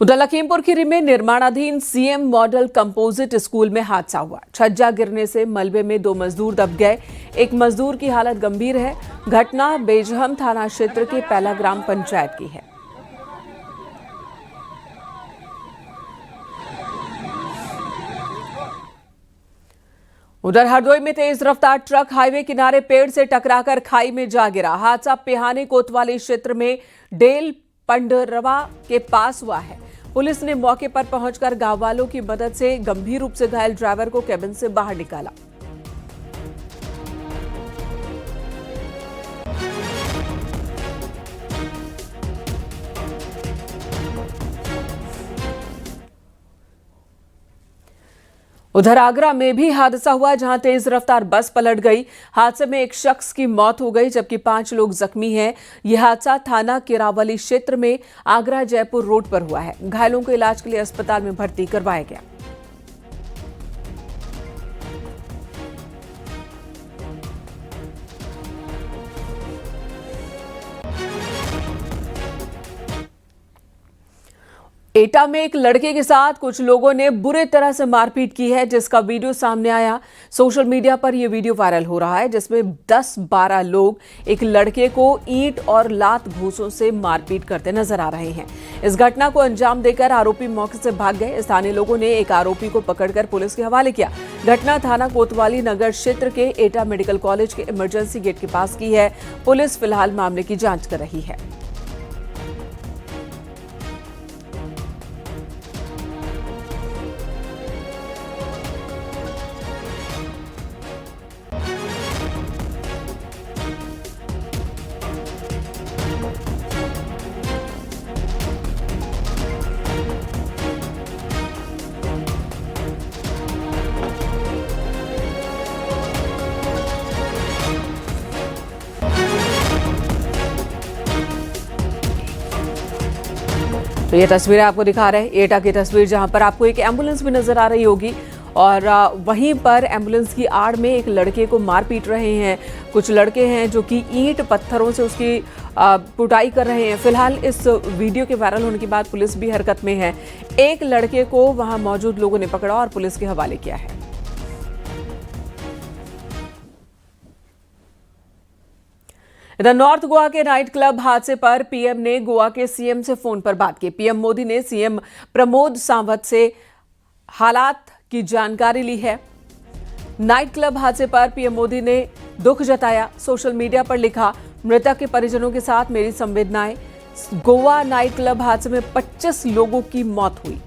उधर लखीमपुर खीरी में निर्माणाधीन सीएम मॉडल कंपोजिट स्कूल में हादसा हुआ। छज्जा गिरने से मलबे में 2 मजदूर दब गए। एक मजदूर की हालत गंभीर है। घटना बेजहम थाना क्षेत्र के पहला ग्राम पंचायत की है। उधर हरदोई में तेज रफ्तार ट्रक हाईवे किनारे पेड़ से टकराकर खाई में जा गिरा। हादसा पिहानी कोतवाली क्षेत्र में डेल पंडरवा के पास हुआ है। पुलिस ने मौके पर पहुंचकर गांव वालों की मदद से गंभीर रूप से घायल ड्राइवर को केबिन से बाहर निकाला। उधर आगरा में भी हादसा हुआ, जहां तेज रफ्तार बस पलट गई। हादसे में एक शख्स की मौत हो गई जबकि 5 लोग जख्मी हैं। यह हादसा थाना केरावली क्षेत्र में आगरा जयपुर रोड पर हुआ है। घायलों को इलाज के लिए अस्पताल में भर्ती करवाया गया। एटा में एक लड़के के साथ कुछ लोगों ने बुरे तरह से मारपीट की है, जिसका वीडियो सामने आया। सोशल मीडिया पर यह वीडियो वायरल हो रहा है, जिसमें 10-12 लोग एक लड़के को ईंट और लात घूंसों से मारपीट करते नजर आ रहे हैं। इस घटना को अंजाम देकर आरोपी मौके से भाग गए। स्थानीय लोगों ने एक आरोपी को पकड़कर पुलिस के हवाले किया। घटना थाना कोतवाली नगर क्षेत्र के एटा मेडिकल कॉलेज के इमरजेंसी गेट के पास की है। पुलिस फिलहाल मामले की जांच कर रही है। तो ये तस्वीरें आपको दिखा रहे हैं एटा की तस्वीर, जहां पर आपको एक एम्बुलेंस भी नजर आ रही होगी और वहीं पर एम्बुलेंस की आड़ में एक लड़के को मार पीट रहे हैं। कुछ लड़के हैं जो कि ईंट पत्थरों से उसकी पुताई कर रहे हैं। फिलहाल इस वीडियो के वायरल होने के बाद पुलिस भी हरकत में है। एक लड़के को वहां मौजूद लोगों ने पकड़ा और पुलिस के हवाले किया है। इधर नॉर्थ गोवा के नाइट क्लब हादसे पर पीएम ने गोवा के सीएम से फोन पर बात की। पीएम मोदी ने सीएम प्रमोद सावंत से हालात की जानकारी ली है। नाइट क्लब हादसे पर पीएम मोदी ने दुख जताया। सोशल मीडिया पर लिखा, मृतक के परिजनों के साथ मेरी संवेदनाएं। गोवा नाइट क्लब हादसे में 25 लोगों की मौत हुई।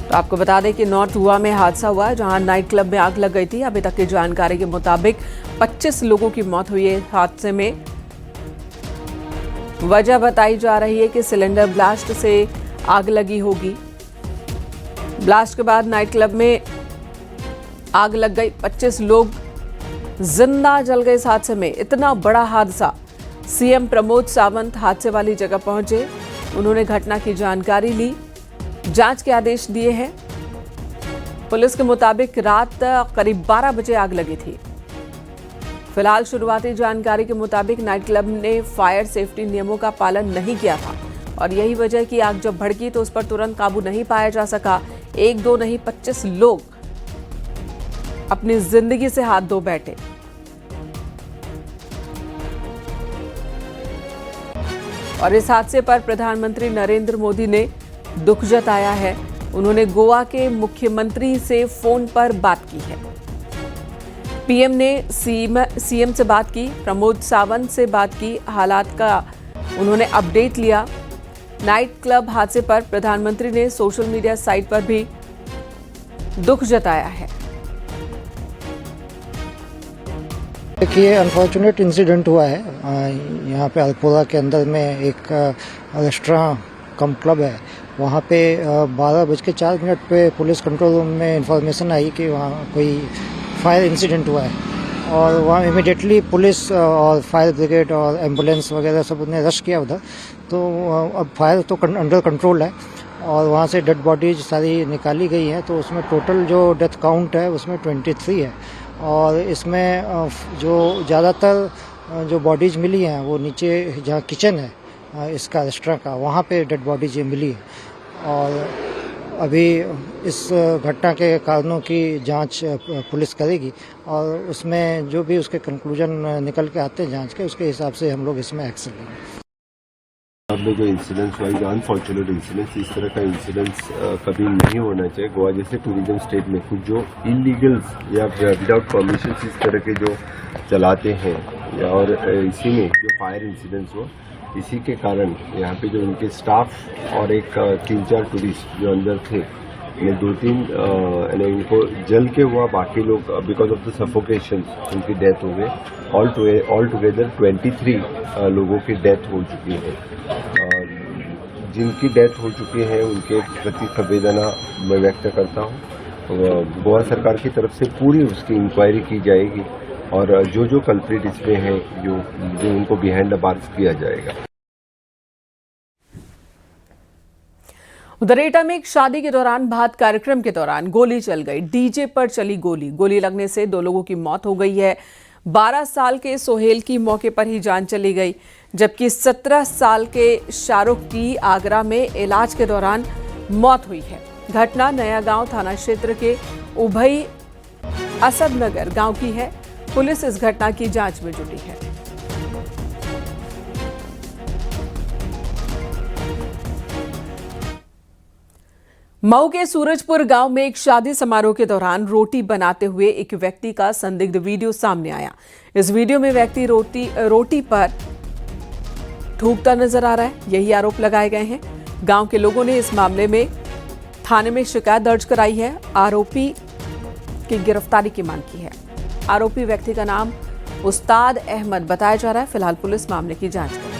तो आपको बता दें कि नॉर्थ गोवा में हादसा हुआ, जहां नाइट क्लब में आग लग गई थी। अभी तक की जानकारी के मुताबिक 25 लोगों की मौत हुई है हादसे में। वजह बताई जा रही है कि सिलेंडर ब्लास्ट से आग लगी होगी। ब्लास्ट के बाद नाइट क्लब में आग लग गई। 25 लोग जिंदा जल गए इस हादसे में। इतना बड़ा हादसा। सीएम प्रमोद सावंत हादसे वाली जगह पहुंचे। उन्होंने घटना की जानकारी ली, जांच के आदेश दिए हैं। पुलिस के मुताबिक रात करीब 12 बजे आग लगी थी। फिलहाल शुरुआती जानकारी के मुताबिक नाइट क्लब ने फायर सेफ्टी नियमों का पालन नहीं किया था और यही वजह कि आग जब भड़की तो उस पर तुरंत काबू नहीं पाया जा सका। 1-2 नहीं 25 लोग अपनी जिंदगी से हाथ धो बैठे। और इस हादसे पर प्रधानमंत्री नरेंद्र मोदी ने दुख जताया है। उन्होंने गोवा के मुख्यमंत्री से फोन पर बात की है। पीएम ने सीएम से बात की, प्रमोद सावंत से बात की, हालात का उन्होंने अपडेट लिया। नाइट क्लब हादसे पर प्रधानमंत्री ने सोशल मीडिया साइट पर भी दुख जताया है। देखिए, अनफॉर्चुनेट इंसिडेंट हुआ है। यहाँ पे अल्पोरा के अंदर में एक रेस्टोरेंट कम क्लब है। वहाँ पे 12:04 पे पुलिस कंट्रोल रूम में इंफॉर्मेशन आई कि वहाँ कोई फायर इंसिडेंट हुआ है और वहाँ इमीडिएटली पुलिस और फायर ब्रिगेड और एम्बुलेंस वगैरह सब ने रश किया उधर। तो अब फायर तो अंडर कंट्रोल है और वहाँ से डेड बॉडीज सारी निकाली गई हैं। तो उसमें टोटल जो डेथ काउंट है उसमें 23 है। और इसमें जो ज़्यादातर जो बॉडीज़ मिली हैं वो नीचे जहाँ किचन है इसका रेस्टोरेंट का, वहाँ पे डेड बॉडीज मिली है। और अभी इस घटना के कारणों की जांच पुलिस करेगी और उसमें जो भी उसके कंक्लूजन निकल के आते हैं जांच के, उसके हिसाब से हम लोग इसमें एक्शन लेंगे। में जो इंसिडेंट्स हुआ, जो अनफॉर्चुनेट इंसिडेंट्स, इस तरह का इंसिडेंट्स कभी नहीं होना चाहिए। गोवा जैसे टूरिज्म स्टेट में कुछ जो इलीगल्स या विदाउट परमिशन इस तरह के जो चलाते हैं, और इसी में जो फायर इंसिडेंट्स हुआ, इसी के कारण यहाँ पे जो उनके स्टाफ और एक 3-4 टूरिस्ट जो अंदर थे, इन्हें 2-3 इनको जल के हुआ, बाकी लोग बिकॉज ऑफ द सफोकेशन उनकी डेथ हो गई। ऑल टुगेदर 23 लोगों की डेथ हो चुकी है। जिनकी डेथ हो चुकी है उनके प्रति संवेदना मैं व्यक्त करता हूँ। गोवा सरकार की तरफ से पूरी उसकी इंक्वायरी की जाएगी और जो कल्प्रिट इसमें है जो उनको बिहाइंड द बार्स किया जाएगा। उधर एटा में एक शादी के दौरान भात कार्यक्रम के दौरान गोली चल गई। डीजे पर चली गोली लगने से 2 लोगों की मौत हो गई है। 12 साल के सोहेल की मौके पर ही जान चली गई, जबकि 17 साल के शाहरुख की आगरा में इलाज के दौरान मौत हुई है। घटना नया गांव थाना क्षेत्र के उभई असदनगर गांव की है। पुलिस इस घटना की जांच में जुटी है। मऊ के सूरजपुर गांव में एक शादी समारोह के दौरान रोटी बनाते हुए एक व्यक्ति का संदिग्ध वीडियो सामने आया। इस वीडियो में व्यक्ति रोटी पर थूकता नजर आ रहा है। यही आरोप लगाए गए हैं। गांव के लोगों ने इस मामले में थाने में शिकायत दर्ज कराई है। आरोपी की गिरफ्तारी की मांग की है। आरोपी व्यक्ति का नाम उस्ताद अहमद बताया जा रहा है। फिलहाल पुलिस मामले की जांच कर रही है।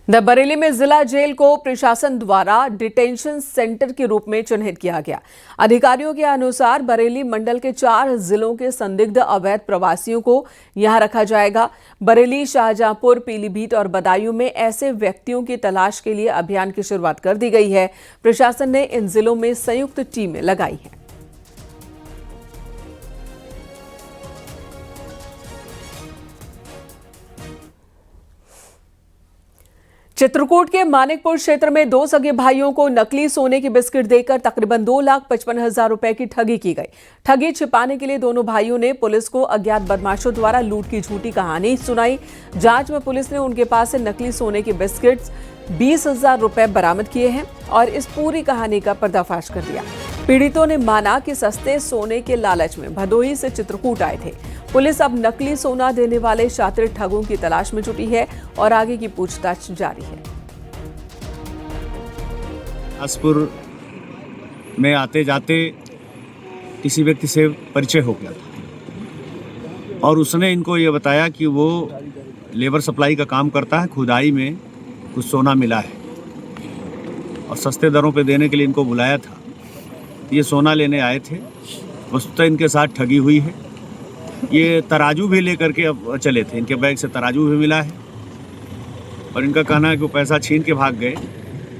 बरेली में जिला जेल को प्रशासन द्वारा डिटेंशन सेंटर के रूप में चिन्हित किया गया। अधिकारियों के अनुसार बरेली मंडल के 4 जिलों के संदिग्ध अवैध प्रवासियों को यहां रखा जाएगा। बरेली, शाहजहांपुर, पीलीभीत और बदायूं में ऐसे व्यक्तियों की तलाश के लिए अभियान की शुरुआत कर दी गई है। प्रशासन ने इन जिलों में संयुक्त टीमें लगाई हैं। चित्रकूट के मानिकपुर क्षेत्र में 2 सगे भाइयों को नकली सोने की बिस्किट देकर तकरीबन 2,55,000 रुपए की ठगी की गई। ठगी छिपाने के लिए दोनों भाइयों ने पुलिस को अज्ञात बदमाशों द्वारा लूट की झूठी कहानी सुनाई। जांच में पुलिस ने उनके पास से नकली सोने के बिस्किट्स 20,000 रुपए बरामद किए हैं और इस पूरी कहानी का पर्दाफाश कर दिया। पीड़ितों ने माना कि सस्ते सोने के लालच में भदोही से चित्रकूट आए थे। पुलिस अब नकली सोना देने वाले शातिर ठगों की तलाश में जुटी है और आगे की पूछताछ जारी है। बिलासपुर में आते जाते किसी व्यक्ति से परिचय हो गया था और उसने इनको ये बताया कि वो लेबर सप्लाई का काम करता है, खुदाई में कुछ सोना मिला है और सस्ते दरों पे देने के लिए इनको बुलाया था। ये सोना लेने आए थे। वस्तुतः इनके साथ ठगी हुई है। ये तराजू भी लेकर के अब चले थे। इनके बैग से तराजू भी मिला है और इनका कहना है कि वो पैसा छीन के भाग गए।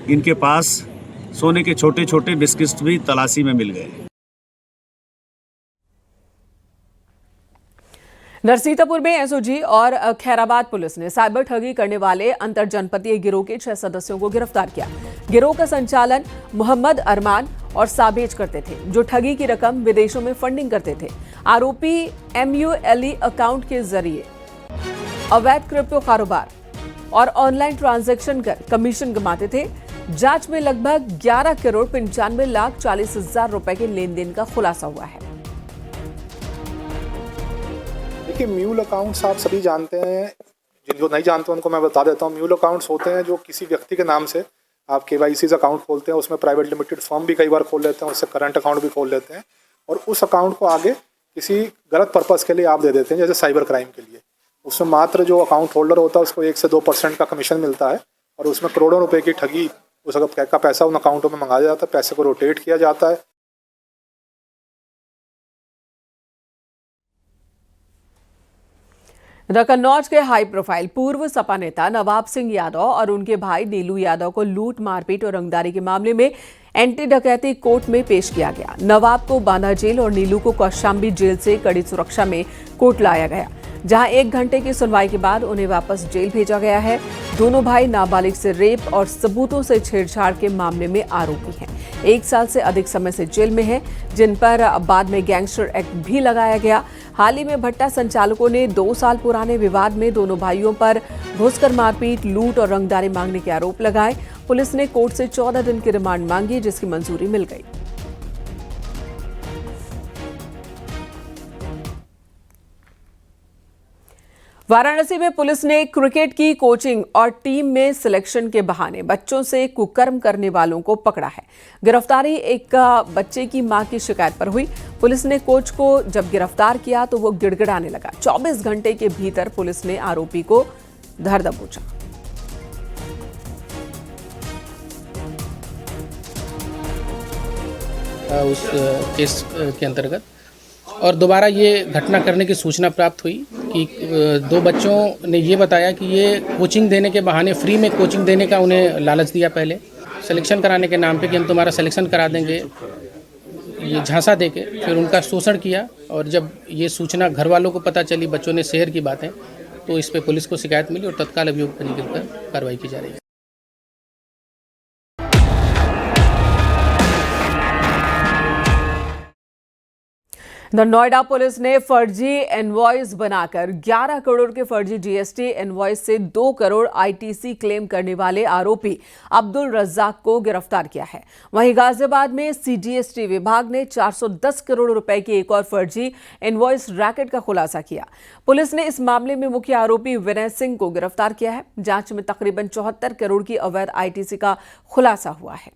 इनके पास सोने के छोटे छोटे बिस्किट्स भी तलाशी में मिल गए। नरसीतापुर में एसओजी और खैराबाद पुलिस ने साइबर ठगी करने वाले अंतरजनपदीय गिरोह के 6 सदस्यों को गिरफ्तार किया। गिरोह का संचालन मोहम्मद अरमान और साबेज करते थे, जो ठगी की रकम विदेशों में फंडिंग करते थे। आरोपी MULE अकाउंट के जरिए अवैध क्रिप्टो कारोबार और ऑनलाइन ट्रांजैक्शन कर कमीशन कमाते थे। जांच में लगभग 11,95,40,000 रुपए के लेन देन का खुलासा हुआ है। देखिए, म्यूल अकाउंट्स आप सभी जानते हैं। जिनको नहीं जानते उनको मैं बता देता हूँ। म्यूल अकाउंट्स होते हैं जो किसी व्यक्ति के नाम से आप KYC अकाउंट खोलते हैं, उसमें प्राइवेट लिमिटेड फर्म भी कई बार खोल लेते हैं, उससे करंट अकाउंट भी खोल लेते हैं और उस अकाउंट को आगे किसी गलत पर्पज़ के लिए आप दे देते हैं, जैसे साइबर क्राइम के लिए। उसमें मात्र जो अकाउंट होल्डर होता है उसको 1 से 2% का कमीशन मिलता है और उसमें करोड़ों रुपए की ठगी, उस का पैसा उन अकाउंटों में मंगाया जाता है, पैसे को रोटेट किया जाता है कन्नौज के हाई प्रोफाइल पूर्व सपा नेता नवाब सिंह यादव और उनके भाई नीलू यादव को लूट, मारपीट और रंगदारी के मामले में एंटी डकैती कोर्ट में पेश किया गया। नवाब को बांदा जेल और नीलू को कौशाम्बी जेल से कड़ी सुरक्षा में कोर्ट लाया गया, जहां 1 घंटे की सुनवाई के बाद उन्हें वापस जेल भेजा गया है। दोनों भाई नाबालिग से रेप और सबूतों से छेड़छाड़ के मामले में आरोपी हैं। 1 साल से अधिक समय से जेल में हैं, जिन पर बाद में गैंगस्टर एक्ट भी लगाया गया। हाल ही में भट्टा संचालकों ने 2 साल पुराने विवाद में दोनों भाइयों पर घुसकर मारपीट, लूट और रंगदारी मांगने के आरोप लगाए। पुलिस ने कोर्ट से 14 दिन की रिमांड मांगी, जिसकी मंजूरी मिल गई। वाराणसी में पुलिस ने क्रिकेट की कोचिंग और टीम में सिलेक्शन के बहाने बच्चों से कुकर्म करने वालों को पकड़ा है। गिरफ्तारी एक बच्चे की मां की शिकायत पर हुई। पुलिस ने कोच को जब गिरफ्तार किया तो वो गिड़गिड़ाने लगा। 24 घंटे के भीतर पुलिस ने आरोपी को धर दबोचा। उस केस के अंतर्गत और दोबारा ये घटना करने की सूचना प्राप्त हुई कि 2 बच्चों ने ये बताया कि ये कोचिंग देने के बहाने, फ्री में कोचिंग देने का उन्हें लालच दिया। पहले सिलेक्शन कराने के नाम पे कि हम तुम्हारा सिलेक्शन करा देंगे, ये झांसा देके फिर उनका शोषण किया। और जब ये सूचना घर वालों को पता चली, बच्चों ने शहर की बातें, तो इस पर पुलिस को शिकायत मिली और तत्काल अभियोग पंजीकृत कर कार्रवाई की जा रही है। नोएडा पुलिस ने फर्जी इनवॉइस बनाकर 11 करोड़ के फर्जी जीएसटी इनवॉइस से 2 करोड़ आईटीसी क्लेम करने वाले आरोपी अब्दुल रज्जाक को गिरफ्तार किया है। वहीं गाजियाबाद में सीजीएसटी विभाग ने 410 करोड़ रुपए की एक और फर्जी इनवॉइस रैकेट का खुलासा किया। पुलिस ने इस मामले में मुख्य आरोपी विनय सिंह को गिरफ्तार किया है। जांच में तकरीबन 74 करोड़ की अवैध आईटीसी का खुलासा हुआ है।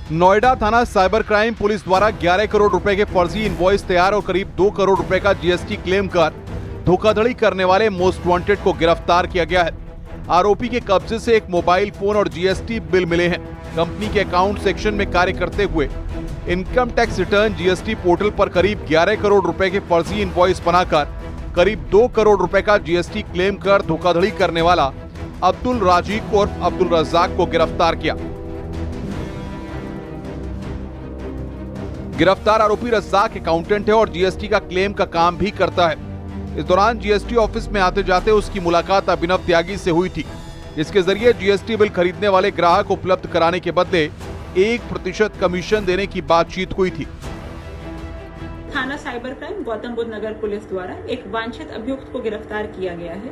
नोएडा थाना साइबर क्राइम पुलिस द्वारा 11 करोड़ रुपए के फर्जी इनवॉइस तैयार और करीब 2 करोड़ रुपए का जीएसटी क्लेम कर धोखाधड़ी करने वाले मोस्ट वांटेड को गिरफ्तार किया गया है। आरोपी के कब्जे से एक मोबाइल फोन और जीएसटी बिल मिले हैं। कंपनी के अकाउंट सेक्शन में कार्य करते हुए income tax return GST portal पर करीब 11 करोड़ रुपए के फर्जी इनवॉइस बनाकर करीब 2 करोड़ रुपए का जीएसटी क्लेम कर धोखाधड़ी करने वाला अब्दुल राजीक उर्फ अब्दुल रज्जाक को गिरफ्तार किया। गिरफ्तार आरोपी रज्जाक अकाउंटेंट है और जीएसटी का क्लेम का काम भी करता है। इस दौरान जीएसटी ऑफिस में आते जाते उसकी मुलाकात अभिनव त्यागी से हुई थी, जिसके जरिए जीएसटी बिल खरीदने वाले ग्राहक उपलब्ध कराने के बदले 1% कमीशन देने की बातचीत हुई थी। थाना साइबर क्राइम गौतम बुद्ध नगर पुलिस द्वारा एक वांछित अभियुक्त को गिरफ्तार किया गया है,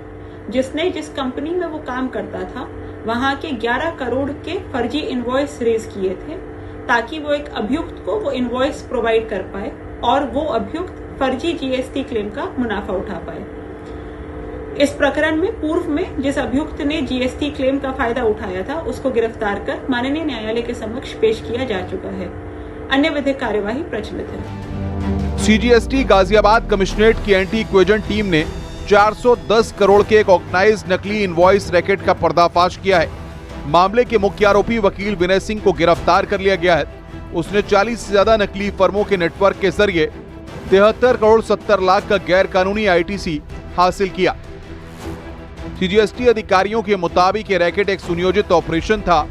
जिसने जिस कंपनी में वो काम करता था वहां के 11 करोड़ के फर्जी इनवॉइस रेज किए थे, ताकि वो एक अभियुक्त को वो इनवॉइस प्रोवाइड कर पाए और वो अभियुक्त फर्जी जीएसटी क्लेम का मुनाफा उठा पाए। इस प्रकरण में पूर्व में जिस अभियुक्त ने जीएसटी क्लेम का फायदा उठाया था, उसको गिरफ्तार कर माननीय न्यायालय के समक्ष पेश किया जा चुका है। अन्य विधिक कार्यवाही प्रचलित है। सीजीएसटी गाजियाबाद कमिश्नरेट की एंटी इक्वेजन टीम ने 410 करोड़ के एक ऑर्गेनाइज्ड नकली इनवॉइस रैकेट का पर्दाफाश किया है। मामले के मुख्य आरोपी वकील विनय सिंह को गिरफ्तार कर लिया गया है। उसने 40 से ज्यादा नकली फर्मों के नेटवर्क के जरिए 73 करोड़ 70 लाख का गैर कानूनी आईटीसी हासिल किया। सीजीएसटी अधिकारियों के मुताबिक ये रैकेट एक सुनियोजित ऑपरेशन था,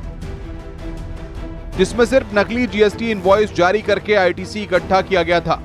जिसमें सिर्फ नकली जीएसटी इनवॉइस जारी करके आईटीसी इकट्ठा किया गया था।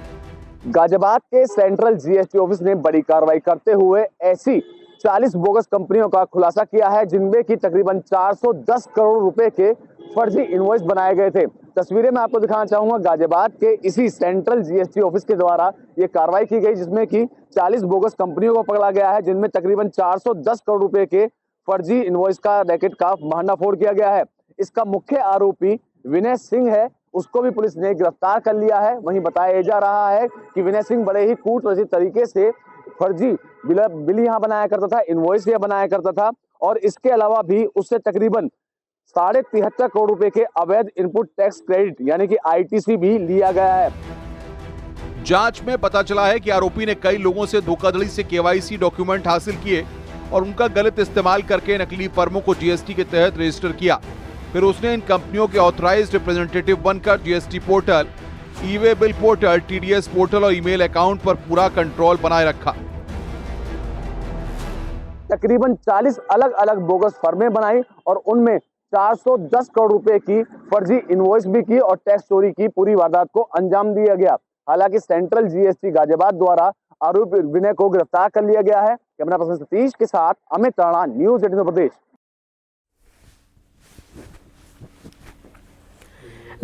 गाजियाबाद के सेंट्रल जीएसटी ऑफिस ने बड़ी कार्रवाई करते हुए ऐसी 40 बोगस कंपनियों का खुलासा किया है, जिनमें की तकरीबन 410 करोड़ रुपए के फर्जी इनवॉइस बनाए गए थे। तस्वीरें मैं आपको दिखाना चाहूंगा। गाजियाबाद के इसी सेंट्रल जीएसटी ऑफिस के द्वारा ये कार्रवाई की गई, जिसमें कि 40 बोगस कंपनियों को पकड़ा गया है, जिनमें तकरीबन 410 करोड़ रुपए के फर्जी इनवॉइस का रैकेट का भंडाफोड़ किया गया है। इसका मुख्य आरोपी विनय सिंह है, उसको भी पुलिस ने गिरफ्तार कर लिया है। वहीं बताया जा रहा है कि विनय सिंह बड़े ही कूट रचित तरीके से फर्जी बिल यहाँ बनाया करता था, इनवॉइस यहाँ बनाया करता था, और इसके अलावा भी उससे तकरीबन 73.5 करोड़ रुपए के अवैध इनपुट टैक्स क्रेडिट यानी कि आईटीसी भी लिया गया है। जांच में पता चला है कि आरोपी ने कई लोगों से धोखाधड़ी से केवाईसी डॉक्यूमेंट हासिल किए और उनका गलत इस्तेमाल करके नकली फर्मों को जीएसटी के तहत रजिस्टर किया। फिर उसने इन कंपनियों के ऑथराइज्ड रिप्रेजेंटेटिव बनकर GST portal e-way bill portal, TDS portal और ईमेल अकाउंट पर पूरा कंट्रोल बनाए रखा। तकरीबन 40 अलग अलग बोगस फर्में बनाई और उनमें 410 करोड़ रुपए की फर्जी इनवॉइस भी की और टैक्स चोरी की पूरी वारदात को अंजाम दिया गया। हालांकि सेंट्रल जीएसटी गाजियाबाद द्वारा आरोपी विनय को गिरफ्तार कर लिया गया है। कैमरा पर्सन सतीश के साथ अमित राणा, न्यूज़ 18 उत्तर प्रदेश।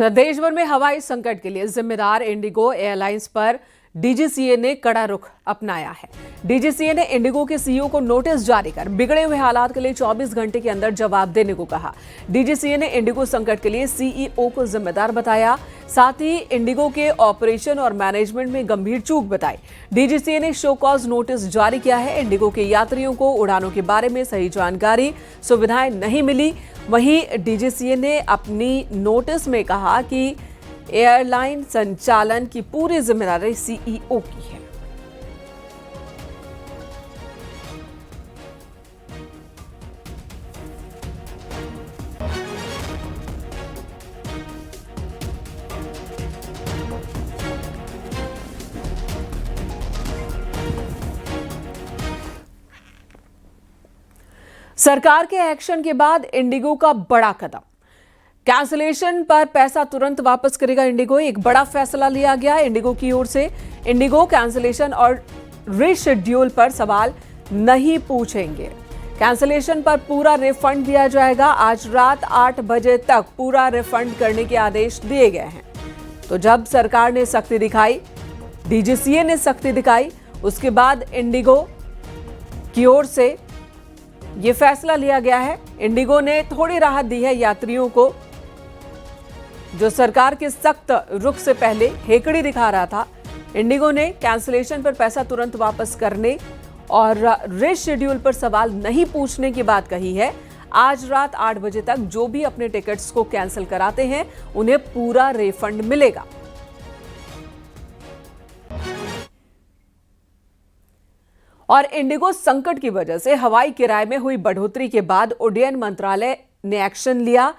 देश भर में हवाई संकट के लिए जिम्मेदार इंडिगो एयरलाइंस पर डीजीसीए ने कड़ा रुख अपनाया है। डीजीसीए ने इंडिगो के सीईओ को नोटिस जारी कर बिगड़े हुए हालात के लिए 24 घंटे के अंदर जवाब देने को कहा। डीजीसीए ने इंडिगो संकट के लिए सीईओ को जिम्मेदार बताया, साथ ही इंडिगो के ऑपरेशन और मैनेजमेंट में गंभीर चूक बताई। डीजीसीए ने शो कॉज नोटिस जारी किया है। इंडिगो के यात्रियों को उड़ानों के बारे में सही जानकारी, सुविधाएं नहीं मिली। वहीं डीजीसीए ने अपनी नोटिस में कहा कि एयरलाइन संचालन की पूरी जिम्मेदारी सीईओ की है। सरकार के एक्शन के बाद इंडिगो का बड़ा कदम, कैंसिलेशन पर पैसा तुरंत वापस करेगा इंडिगो। एक बड़ा फैसला लिया गया इंडिगो की ओर से। इंडिगो कैंसिलेशन और रीशेड्यूल पर सवाल नहीं पूछेंगे। कैंसिलेशन पर पूरा रिफंड दिया जाएगा। आज रात 8 बजे तक पूरा रिफंड करने के आदेश दिए गए हैं। तो जब सरकार ने सख्ती दिखाई, डीजीसीए ने सख्ती दिखाई, उसके बाद इंडिगो की ओर से यह फैसला लिया गया है। इंडिगो ने थोड़ी राहत दी है यात्रियों को, जो सरकार के सख्त रुख से पहले हेकड़ी दिखा रहा था। इंडिगो ने कैंसिलेशन पर पैसा तुरंत वापस करने और रीशेड्यूल पर सवाल नहीं पूछने की बात कही है। आज रात 8 बजे तक जो भी अपने टिकट्स को कैंसिल कराते हैं उन्हें पूरा रिफंड मिलेगा। और इंडिगो संकट की वजह से हवाई किराए में हुई बढ़ोतरी के बाद उड्डयन मंत्रालय ने एक्शन लिया।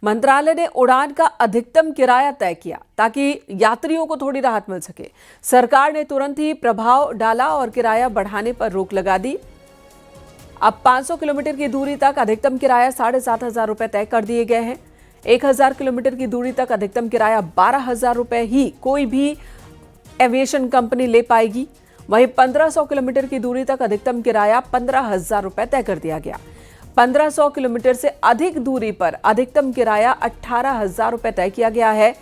मंत्रालय ने उड़ान का अधिकतम किराया तय किया ताकि यात्रियों को थोड़ी राहत मिल सके। सरकार ने तुरंत ही प्रभाव डाला और किराया बढ़ाने पर रोक लगा दी। अब 500 किलोमीटर की दूरी तक अधिकतम किराया 7,500 रुपए तय कर दिए गए हैं। 1,000 किलोमीटर की दूरी तक अधिकतम किराया 12,000 रुपए ही कोई भी एविएशन कंपनी ले पाएगी। वहीं 1500 किलोमीटर की दूरी तक अधिकतम किराया 15,000 रुपए तय कर दिया गया। 1500 किलोमीटर से अधिक दूरी पर अधिकतम किराया 18,000 रुपए तय किया गया है।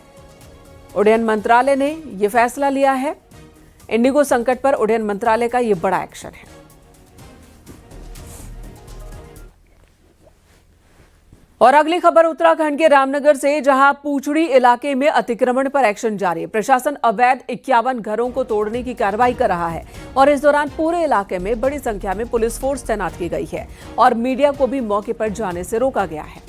उड्डयन मंत्रालय ने यह फैसला लिया है। इंडिगो संकट पर उड्डयन मंत्रालय का यह बड़ा एक्शन है। और अगली खबर उत्तराखंड के रामनगर से, जहां पूछड़ी इलाके में अतिक्रमण पर एक्शन जारी है। प्रशासन अवैध 51 घरों को तोड़ने की कार्रवाई कर रहा है और इस दौरान पूरे इलाके में बड़ी संख्या में पुलिस फोर्स तैनात की गई है और मीडिया को भी मौके पर जाने से रोका गया है।